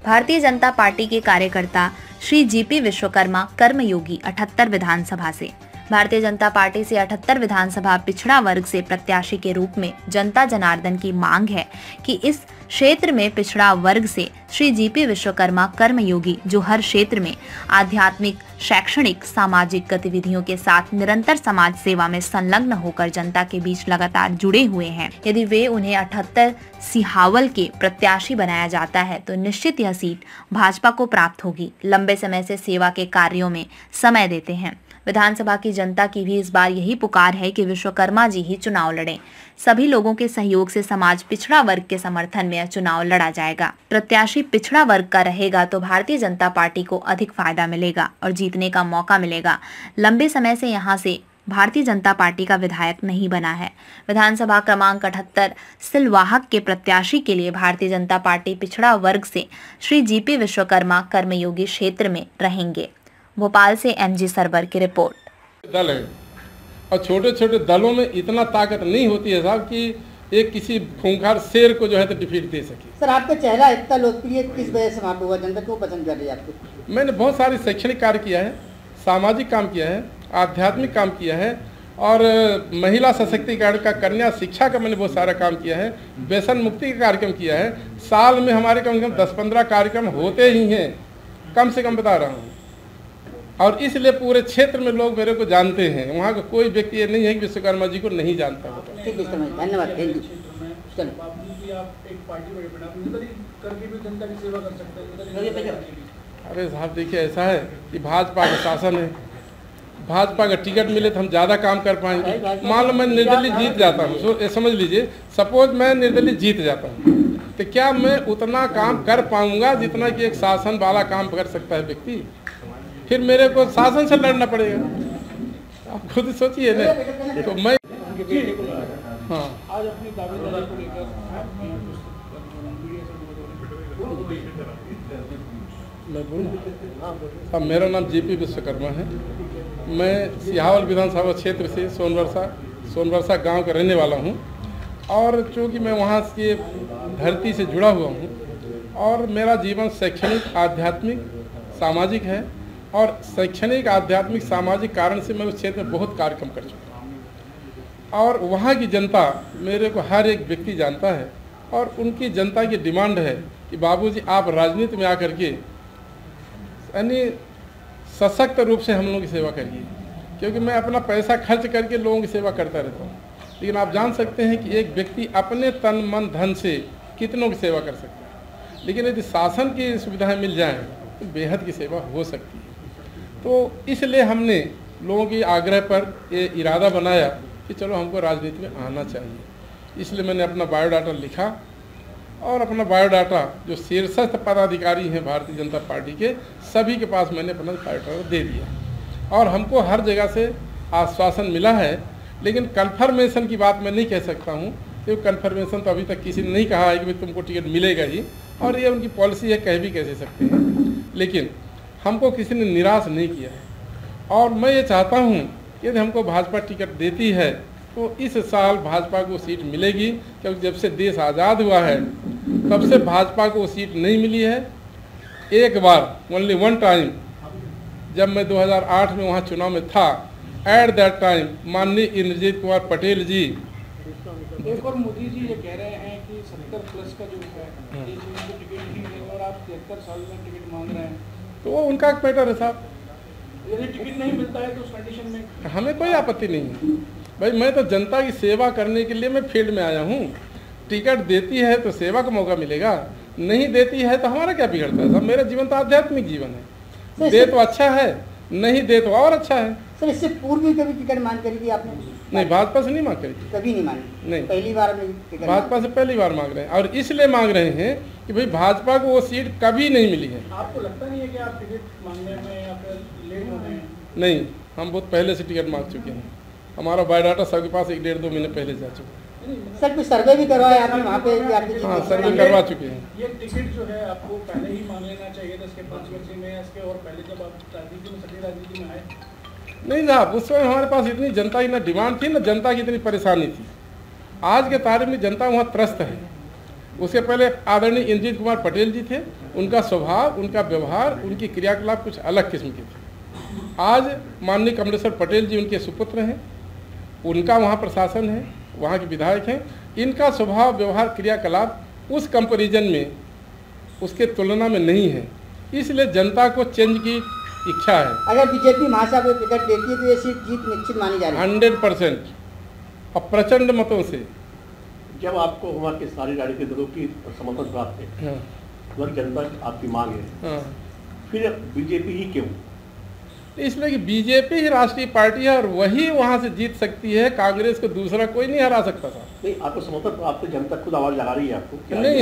Bharatiya Janata party के कार्यकर्ता Shri GP Vishwakarma कर्मयोगी 78 विधानसभा से। भारतीय जनता पार्टी से 78 विधानसभा पिछड़ा वर्ग से प्रत्याशी के रूप में जनता जनार्दन की मांग है कि इस क्षेत्र में पिछड़ा वर्ग से श्री जीपी विश्वकर्मा कर्मयोगी, जो हर क्षेत्र में आध्यात्मिक, शैक्षणिक, सामाजिक गतिविधियों के साथ निरंतर समाज सेवा में संलग्न होकर जनता के बीच लगातार जुड़े हुए हैं, यदि वे उन्हें 78 सिहावल के प्रत्याशी बनाया जाता है तो निश्चित यह सीट भाजपा को प्राप्त होगी। लंबे समय से सेवा के कार्यों में समय देते हैं। विधानसभा की जनता की भी इस बार यही पुकार है कि विश्वकर्मा जी ही चुनाव लड़ें। सभी लोगों के सहयोग से समाज पिछड़ा वर्ग के समर्थन में चुनाव लड़ा जाएगा। प्रत्याशी पिछड़ा वर्ग का रहेगा तो भारतीय जनता पार्टी को अधिक फायदा मिलेगा और जीतने का मौका मिलेगा। लंबे समय से यहाँ से भारतीय जनता पार्टी का विधायक नहीं बना है। विधानसभा क्रमांक 78 सिलवाहक के प्रत्याशी के लिए भारतीय जनता पार्टी पिछड़ा वर्ग से श्री जीपी विश्वकर्मा कर्मयोगी क्षेत्र में रहेंगे। भोपाल से एमजी सरवर की रिपोर्ट। दल है और छोटे छोटे दलों में इतना ताकत नहीं होती है साहब कि एक किसी खूंखार शेर को जो है तो डिफीट दे सके। सर, आपका चेहरा इतना लोकप्रिय किस वजह से वहाँ पे हुआ? जनता क्यों पसंद कर रही है आपको? मैंने बहुत सारे शैक्षणिक कार्य किया है, सामाजिक काम किया है, आध्यात्मिक काम किया है और महिला सशक्तिकरण का, कन्या शिक्षा का मैंने बहुत सारा काम किया है, व्यसन मुक्ति का कार्यक्रम किया है। साल में हमारे कम से कम 10-15 कार्यक्रम होते ही हैं, कम से कम बता रहा हूँ। और इसलिए पूरे क्षेत्र में लोग मेरे को जानते हैं। वहाँ का कोई व्यक्ति ये नहीं है कि विश्वकर्मा जी को नहीं जानता होगा। ठीक है, धन्यवाद। अरे साहब देखिए, ऐसा है कि भाजपा का शासन है, भाजपा का टिकट मिले तो हम ज़्यादा काम कर पाएंगे। मान लो मैं निर्दलीय जीत जाता हूँ, समझ लीजिए, सपोज मैं निर्दलीय जीत जाता हूँ, तो क्या मैं उतना काम कर पाऊंगा जितना कि एक शासन वाला काम कर सकता है व्यक्ति? फिर मेरे को शासन से लड़ना पड़ेगा। आप खुद सोचिए ना। तो मैं हाँ, आज अपनी दावेदारी को लेकर अब मेरा नाम जीपी विश्वकर्मा है। मैं सिहावल विधानसभा क्षेत्र से सोनवर्षा गांव का रहने वाला हूं और चूँकि मैं वहां के धरती से जुड़ा हुआ हूं और मेरा जीवन शैक्षणिक, आध्यात्मिक, सामाजिक है और शैक्षणिक, आध्यात्मिक, सामाजिक कारण से मैं उस क्षेत्र में बहुत कार्यक्रम कर चुका हूँ और वहाँ की जनता मेरे को हर एक व्यक्ति जानता है और उनकी जनता की डिमांड है कि बाबूजी आप राजनीति में आकर के यानी सशक्त रूप से हम लोगों की सेवा करिए, क्योंकि मैं अपना पैसा खर्च करके लोगों की सेवा करता रहता हूँ, लेकिन आप जान सकते हैं कि एक व्यक्ति अपने तन मन धन से कितनों की सेवा कर सकता है, लेकिन यदि शासन की सुविधाएँ मिल जाएँ तो बेहद की सेवा हो सकती है। तो इसलिए हमने लोगों की आग्रह पर ये इरादा बनाया कि चलो हमको राजनीति में आना चाहिए। इसलिए मैंने अपना बायोडाटा लिखा और अपना बायोडाटा जो शीर्षस्थ पदाधिकारी हैं भारतीय जनता पार्टी के, सभी के पास मैंने अपना बायोडाटा दे दिया और हमको हर जगह से आश्वासन मिला है, लेकिन कन्फर्मेशन की बात मैं नहीं कह सकता हूँ क्योंकि कन्फर्मेशन तो अभी तक किसी ने नहीं कहा है कि भाई तुमको टिकट मिलेगा ही, और ये उनकी पॉलिसी है, कह भी कैसे सकते हैं। लेकिन हमको किसी ने निराश नहीं किया है और मैं ये चाहता हूँ कि यदि हमको भाजपा टिकट देती है तो इस साल भाजपा को सीट मिलेगी, क्योंकि जब से देश आज़ाद हुआ है तब से भाजपा को सीट नहीं मिली है। एक बार ओनली वन टाइम जब मैं 2008 में वहाँ चुनाव में था, एट दैट टाइम माननीय इंद्रजीत कुमार पटेल जी, एक और मोदी जी ये कह रहे हैं कि 70 प्लस का जो है ये टिकट नहीं मिलेगा और आप 73 साल में टिकट मांग रहे हैं, तो वो उनका मैटर है साहब। यदि टिकट नहीं मिलता है तो उस कंडीशन में हमें कोई आपत्ति नहीं है भाई, मैं तो जनता की सेवा करने के लिए मैं फील्ड में आया हूँ। टिकट देती है तो सेवा का मौका मिलेगा, नहीं देती है तो हमारा क्या बिगड़ता है साहब? मेरा जीवन तो आध्यात्मिक जीवन है, दे तो अच्छा है, नहीं दे तो और अच्छा है। सर, इससे पूर्व भी कभी टिकट मांग करी थी आपने? नहीं, भाजपा से नहीं मांग करी थी, कभी नहीं मांगी। नहीं, पहली बार भाजपा से पहली बार मांग रहे हैं और इसलिए मांग रहे हैं कि भाई भाजपा को वो सीट कभी नहीं मिली है। आपको लगता नहीं है कि आप टिकट मांगने में या फिर लेट हो रहे हैं? नहीं, हम बहुत पहले से टिकट मांग चुके हैं। हमारा बायोडाटा सबके पास 1-1.5-2 महीने पहले जा चुका है। सर, कुछ सर्वे भी करवाया आपने वहाँ पे? हाँ, सर्वे करवा चुके हैं। ये टिकट जो है आपको पहले ही मांग लेना चाहिए था, इसके 5 वर्ष में, इसके और पहले जब आप राजनीति में, सभी राजनीति में आए? नहीं साहब, उस समय हमारे पास इतनी जनता की ना डिमांड थी, ना जनता की इतनी परेशानी थी। आज के तारीख में जनता वहाँ त्रस्त है, उससे पहले आदरणीय इंद्रजीत कुमार पटेल जी थे, उनका स्वभाव, उनका व्यवहार, उनकी क्रियाकलाप कुछ अलग किस्म के थे। आज माननीय कमलेश्वर पटेल जी उनके सुपुत्र हैं, उनका वहाँ प्रशासन है, वहाँ के विधायक हैं, इनका स्वभाव, व्यवहार, क्रियाकलाप उस कंपैरिजन में, उसके तुलना में नहीं है, इसलिए जनता को चेंज की इच्छा है। अगर बीजेपी महासभा को टिकट देती है तो ये सीट जीत निश्चित मानी जा रही है 100% और प्रचंड मतों से। जब आपको वहाँ के सारी राजनीतिक दलों की समर्थन प्राप्त है, हाँ, वह जनता आपकी मांग है, हाँ। फिर बीजेपी ही क्यों? इसलिए कि बीजेपी ही राष्ट्रीय पार्टी है और वही वहाँ से जीत सकती है, कांग्रेस को दूसरा कोई नहीं हरा सकता था। नहीं, आपको समर्थन प्राप्त है, जनता खुद आवाज लगा रही है आपको क्या? नहीं